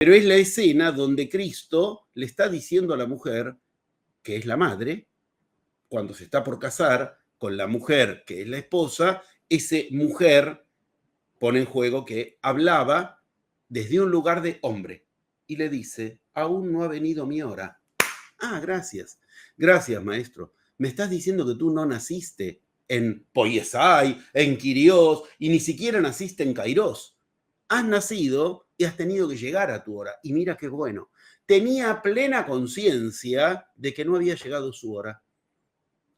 Pero es la escena donde Cristo le está diciendo a la mujer, que es la madre, cuando se está por casar con la mujer que es la esposa, esa mujer pone en juego que hablaba desde un lugar de hombre y le dice, aún no ha venido mi hora. Ah, gracias. Gracias, maestro. Me estás diciendo que tú no naciste en Poiesai, en Quirios, y ni siquiera naciste en Kairos. Has nacido y has tenido que llegar a tu hora. Y mira qué bueno. Tenía plena conciencia de que no había llegado su hora.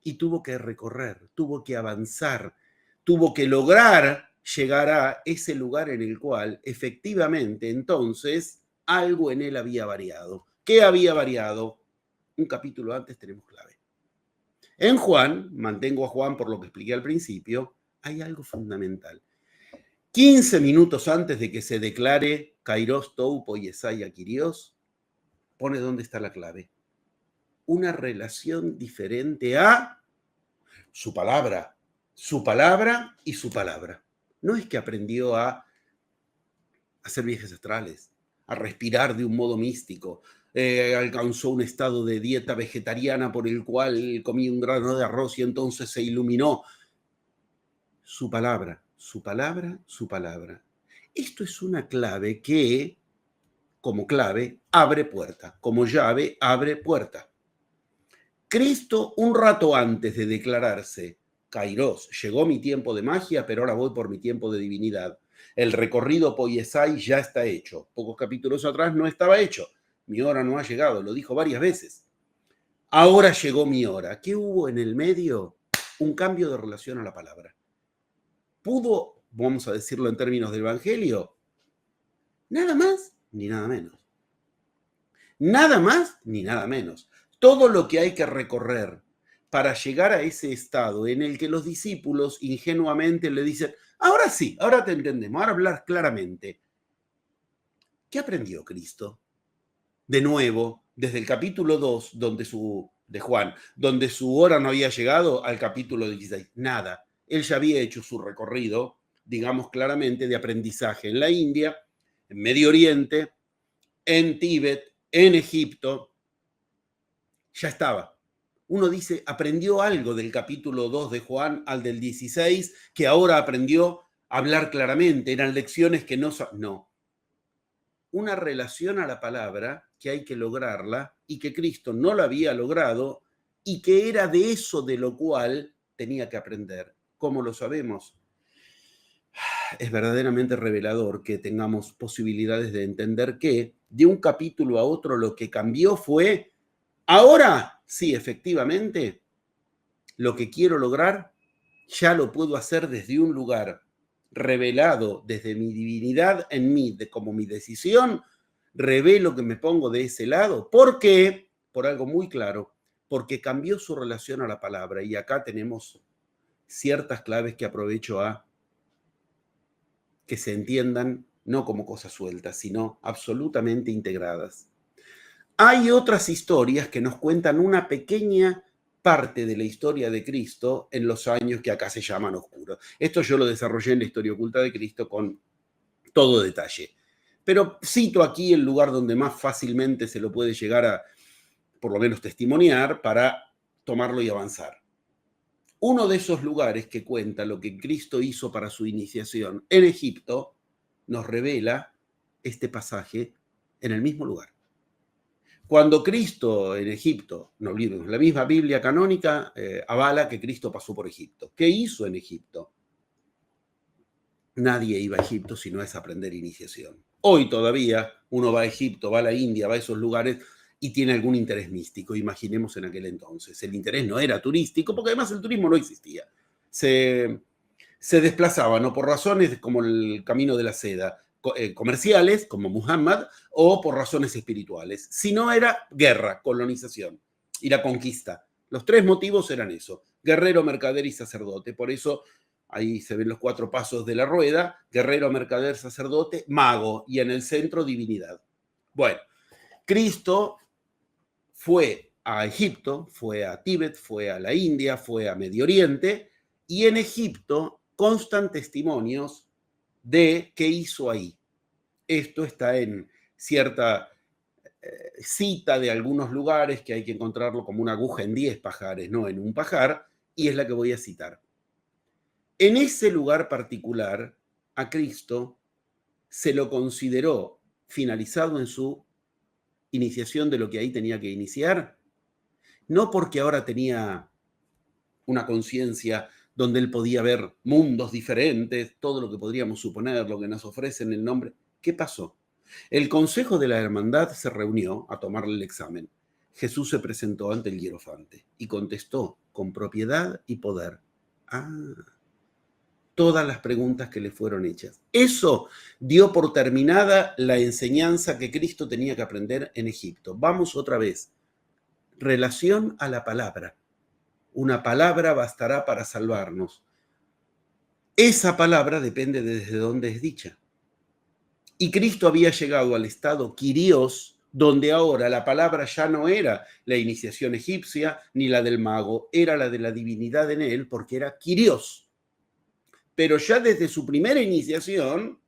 Y tuvo que recorrer, tuvo que avanzar, tuvo que lograr llegar a ese lugar en el cual efectivamente entonces algo en él había variado. ¿Qué había variado? Un capítulo antes tenemos clave. En Juan, mantengo a Juan por lo que expliqué al principio, hay algo fundamental. 15 minutos antes de que se declare Kairos Tou Poiesai Quirios, pone dónde está la clave. Una relación diferente a su palabra y su palabra. No es que aprendió a hacer viajes astrales, a respirar de un modo místico, alcanzó un estado de dieta vegetariana por el cual comía un grano de arroz y entonces se iluminó. Su palabra, su palabra, su palabra. Esto es una clave que, como clave, abre puerta, como llave, abre puerta. Cristo, un rato antes de declararse, Kairos, llegó mi tiempo de magia, pero ahora voy por mi tiempo de divinidad. El recorrido Poiesai ya está hecho. Pocos capítulos atrás no estaba hecho. Mi hora no ha llegado, lo dijo varias veces. Ahora llegó mi hora. ¿Qué hubo en el medio? Un cambio de relación a la palabra. ¿Pudo, vamos a decirlo en términos del Evangelio? Nada más ni nada menos. Nada más ni nada menos. Todo lo que hay que recorrer para llegar a ese estado en el que los discípulos ingenuamente le dicen, ahora sí, ahora te entendemos, ahora hablar claramente. ¿Qué aprendió Cristo? De nuevo, desde el capítulo 2 de Juan, donde su hora no había llegado, al capítulo 16, nada. Él ya había hecho su recorrido, digamos claramente, de aprendizaje en la India, en Medio Oriente, en Tíbet, en Egipto. Ya estaba. Uno dice, aprendió algo del capítulo 2 de Juan al del 16, que ahora aprendió a hablar claramente. Eran lecciones que no. Una relación a la palabra que hay que lograrla y que Cristo no la había logrado y que era de eso de lo cual tenía que aprender. ¿Cómo lo sabemos? Es verdaderamente revelador que tengamos posibilidades de entender que de un capítulo a otro lo que cambió fue, ahora sí, efectivamente, lo que quiero lograr ya lo puedo hacer desde un lugar revelado desde mi divinidad en mí, como mi decisión, revelo que me pongo de ese lado. ¿Por qué? Por algo muy claro, porque cambió su relación a la palabra. Y acá tenemos ciertas claves que aprovecho a que se entiendan no como cosas sueltas, sino absolutamente integradas. Hay otras historias que nos cuentan una pequeña parte de la historia de Cristo en los años que acá se llaman oscuros. Esto yo lo desarrollé en la historia oculta de Cristo con todo detalle. Pero cito aquí el lugar donde más fácilmente se lo puede llegar a, por lo menos, testimoniar para tomarlo y avanzar. Uno de esos lugares que cuenta lo que Cristo hizo para su iniciación en Egipto nos revela este pasaje en el mismo lugar. Cuando Cristo en Egipto, no olvidemos, la misma Biblia canónica avala que Cristo pasó por Egipto. ¿Qué hizo en Egipto? Nadie iba a Egipto si no es aprender iniciación. Hoy todavía uno va a Egipto, va a la India, va a esos lugares y tiene algún interés místico. Imaginemos en aquel entonces. El interés no era turístico, porque además el turismo no existía. Se desplazaban, ¿no? Por razones como el camino de la seda, comerciales, como Muhammad, o por razones espirituales. Si no era guerra, colonización y la conquista. Los tres motivos eran eso: guerrero, mercader y sacerdote. Por eso ahí se ven los 4 pasos de la rueda: guerrero, mercader, sacerdote, mago, y en el centro divinidad. Bueno, Cristo fue a Egipto, fue a Tíbet, fue a la India, fue a Medio Oriente, y en Egipto constan testimonios de qué hizo ahí. Esto está en cierta cita de algunos lugares que hay que encontrarlo como una aguja en 10 pajares, no en un pajar, y es la que voy a citar. En ese lugar particular, a Cristo se lo consideró finalizado en su iniciación de lo que ahí tenía que iniciar, no porque ahora tenía una conciencia donde él podía ver mundos diferentes, todo lo que podríamos suponer, lo que nos ofrecen el nombre. ¿Qué pasó? El Consejo de la Hermandad se reunió a tomarle el examen. Jesús se presentó ante el hierofante y contestó con propiedad y poder todas las preguntas que le fueron hechas. Eso dio por terminada la enseñanza que Cristo tenía que aprender en Egipto. Vamos otra vez. Relación a la palabra. Una palabra bastará para salvarnos. Esa palabra depende de desde dónde es dicha. Y Cristo había llegado al estado Kyrios, donde ahora la palabra ya no era la iniciación egipcia ni la del mago, era la de la divinidad en él, porque era Kyrios. Pero ya desde su primera iniciación,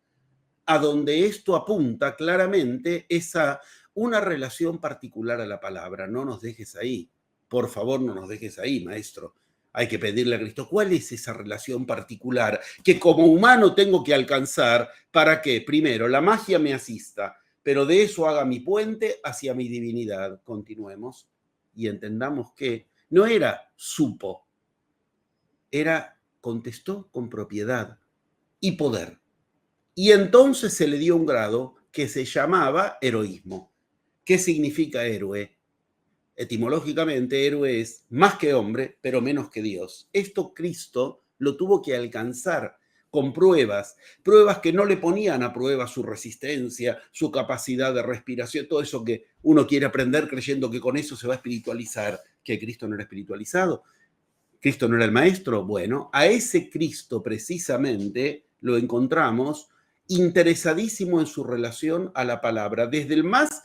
a donde esto apunta claramente es a una relación particular a la palabra. No nos dejes ahí. Por favor, no nos dejes ahí, maestro. Hay que pedirle a Cristo, ¿cuál es esa relación particular que como humano tengo que alcanzar para que, primero, la magia me asista, pero de eso haga mi puente hacia mi divinidad? Continuemos y entendamos que no era supo, era contestó con propiedad y poder. Y entonces se le dio un grado que se llamaba heroísmo. ¿Qué significa héroe? Etimológicamente, héroe es más que hombre, pero menos que Dios. Esto Cristo lo tuvo que alcanzar con pruebas, pruebas que no le ponían a prueba su resistencia, su capacidad de respiración, todo eso que uno quiere aprender creyendo que con eso se va a espiritualizar, que Cristo no era espiritualizado. Cristo no era el maestro. Bueno, a ese Cristo precisamente lo encontramos interesadísimo en su relación a la palabra, desde el más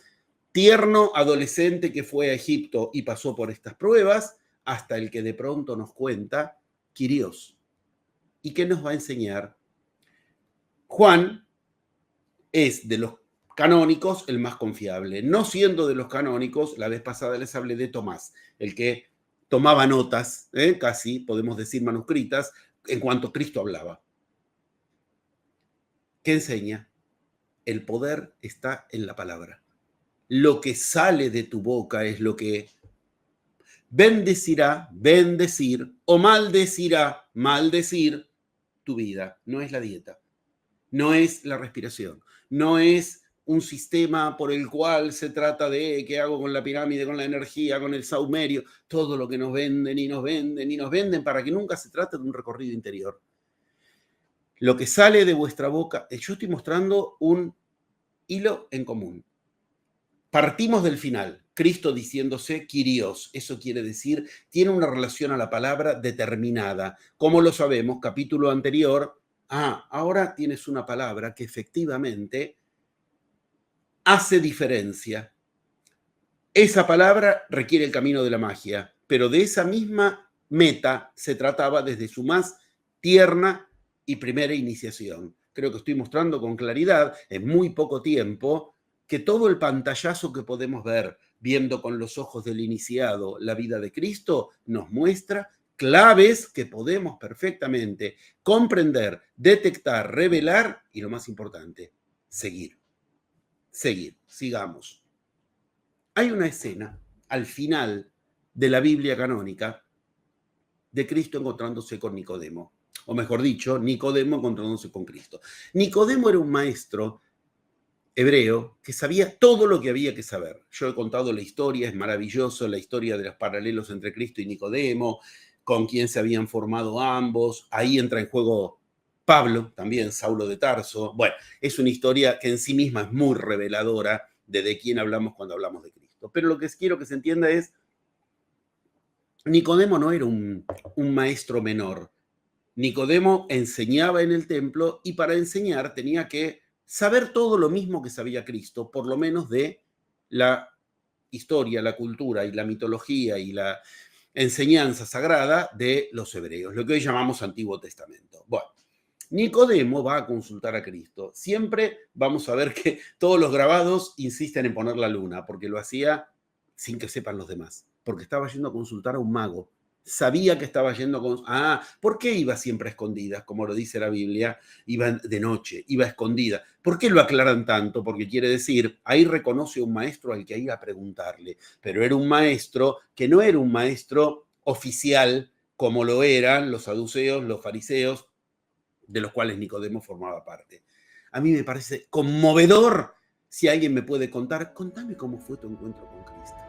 tierno adolescente que fue a Egipto y pasó por estas pruebas, hasta el que de pronto nos cuenta Kyrios. ¿Y qué nos va a enseñar? Juan es de los canónicos el más confiable. No siendo de los canónicos, la vez pasada les hablé de Tomás, el que tomaba notas, casi podemos decir manuscritas, en cuanto Cristo hablaba. ¿Qué enseña? El poder está en la palabra. Lo que sale de tu boca es lo que bendecirá, bendecir, o maldecirá, maldecir tu vida. No es la dieta, no es la respiración, no es un sistema por el cual se trata de qué hago con la pirámide, con la energía, con el saumerio, todo lo que nos venden y nos venden y nos venden para que nunca se trate de un recorrido interior. Lo que sale de vuestra boca, yo estoy mostrando un hilo en común. Partimos del final, Cristo diciéndose Kyrios, eso quiere decir, tiene una relación a la palabra determinada. ¿Cómo lo sabemos? Capítulo anterior, ahora tienes una palabra que efectivamente hace diferencia. Esa palabra requiere el camino de la magia, pero de esa misma meta se trataba desde su más tierna y primera iniciación. Creo que estoy mostrando con claridad, en muy poco tiempo, que todo el pantallazo que podemos ver viendo con los ojos del iniciado la vida de Cristo nos muestra claves que podemos perfectamente comprender, detectar, revelar y lo más importante, seguir. Sigamos. Hay una escena al final de la Biblia canónica de Cristo encontrándose con Nicodemo, o mejor dicho, Nicodemo encontrándose con Cristo. Nicodemo era un maestro hebreo que sabía todo lo que había que saber. Yo he contado la historia, es maravilloso, la historia de los paralelos entre Cristo y Nicodemo, con quién se habían formado ambos. Ahí entra en juego Pablo, también Saulo de Tarso. Bueno, es una historia que en sí misma es muy reveladora de quién hablamos cuando hablamos de Cristo. Pero lo que quiero que se entienda es, Nicodemo no era un maestro menor. Nicodemo enseñaba en el templo y para enseñar tenía que saber todo lo mismo que sabía Cristo, por lo menos de la historia, la cultura y la mitología y la enseñanza sagrada de los hebreos, lo que hoy llamamos Antiguo Testamento. Bueno, Nicodemo va a consultar a Cristo. Siempre vamos a ver que todos los grabados insisten en poner la luna, porque lo hacía sin que sepan los demás, porque estaba yendo a consultar a un mago. Sabía que estaba yendo con... Ah, ¿por qué iba siempre a escondidas? Como lo dice la Biblia, iba de noche, iba a escondida. ¿Por qué lo aclaran tanto? Porque quiere decir, ahí reconoce un maestro al que iba a preguntarle, pero era un maestro que no era un maestro oficial como lo eran los saduceos, los fariseos, de los cuales Nicodemo formaba parte. A mí me parece conmovedor. Si alguien me puede contar, contame cómo fue tu encuentro con Cristo.